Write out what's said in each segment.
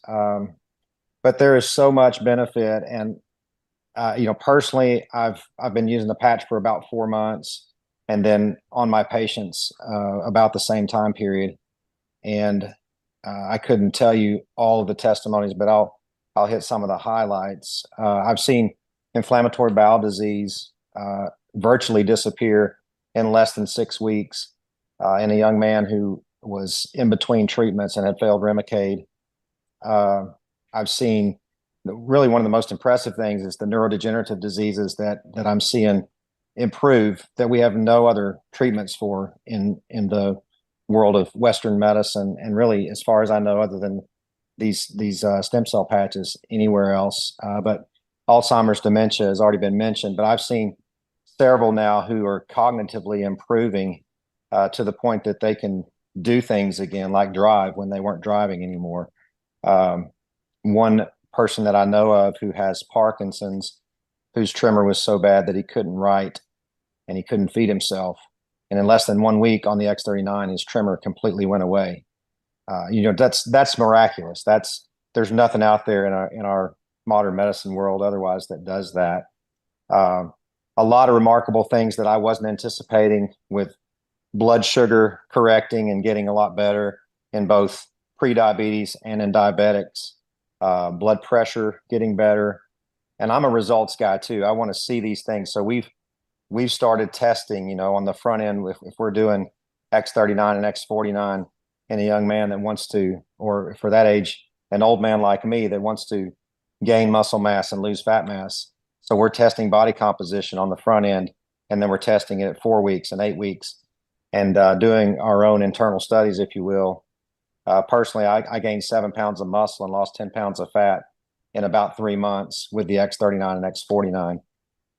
days. But there is so much benefit. And, personally, I've been using the patch for about 4 months, and then on my patients about the same time period. And I couldn't tell you all of the testimonies, but I'll hit some of the highlights. I've seen inflammatory bowel disease virtually disappear in less than 6 weeks in a young man who was in between treatments and had failed Remicade. I've seen really one of the most impressive things is the neurodegenerative diseases that I'm seeing improve that we have no other treatments for in the world of Western medicine, and really, as far as I know, other than these stem cell patches anywhere else. But Alzheimer's dementia has already been mentioned, but I've seen several now who are cognitively improving to the point that they can do things again, like drive when they weren't driving anymore. One person that I know of who has Parkinson's, whose tremor was so bad that he couldn't write and he couldn't feed himself. And in less than 1 week on the X39, his tremor completely went away. That's miraculous. There's nothing out there in our modern medicine world otherwise that does that. A lot of remarkable things that I wasn't anticipating, with blood sugar correcting and getting a lot better in both pre-diabetes and in diabetics. Blood pressure getting better. And I'm a results guy too. I want to see these things. So we've started testing, on the front end, if we're doing X39 and X49 in a young man that wants to, or for that age, an old man like me that wants to gain muscle mass and lose fat mass. So we're testing body composition on the front end, and then we're testing it at 4 weeks and 8 weeks, and doing our own internal studies, if you will. Personally, I gained 7 pounds of muscle and lost 10 pounds of fat in about 3 months with the X39 and X49.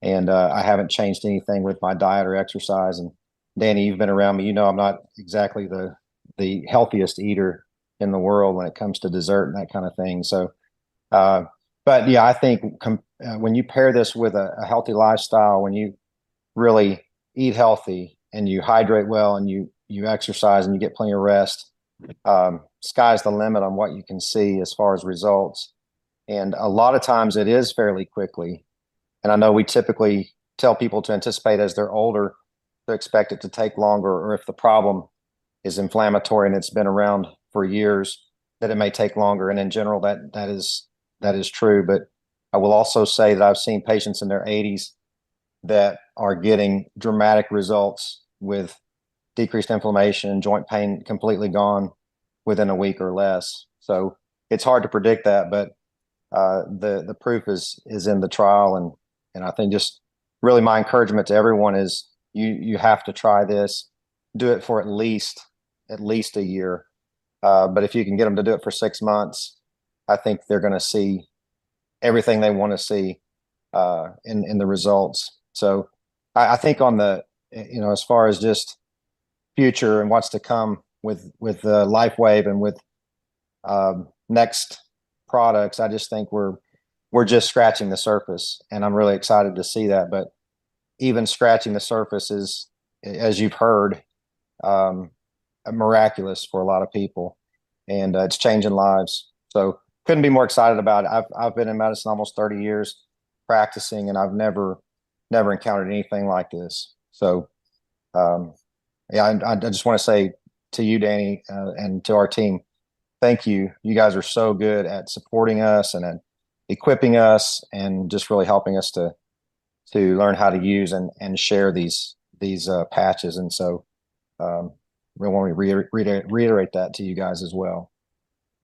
And I haven't changed anything with my diet or exercise. And Danny, you've been around me. I'm not exactly the healthiest eater in the world when it comes to dessert and that kind of thing. So, but yeah, I think when you pair this with a healthy lifestyle, when you really eat healthy and you hydrate well and you exercise and you get plenty of rest, sky's the limit on what you can see as far as results. And a lot of times it is fairly quickly. And I know we typically tell people to anticipate as they're older to expect it to take longer, or if the problem is inflammatory and it's been around for years, that it may take longer. And in general, that is true. But I will also say that I've seen patients in their 80s that are getting dramatic results with decreased inflammation, joint pain completely gone within a week or less. So it's hard to predict that, but the proof is in the trial. And I think just really my encouragement to everyone is you have to try this, do it for at least a year. But if you can get them to do it for 6 months, I think they're going to see everything they want to see in the results. So I think on the, as far as just future and what's to come with Lifewave and with next products, I just think we're just scratching the surface, and I'm really excited to see that. But even scratching the surface is, as you've heard, miraculous for a lot of people, and it's changing lives. So couldn't be more excited about it. I've been in medicine almost 30 years practicing, and I've never encountered anything like this. So yeah, I just want to say to you, Danny, and to our team, thank you. You guys are so good at supporting us and at equipping us, and just really helping us to learn how to use and share these patches. And so we want to reiterate that to you guys as well.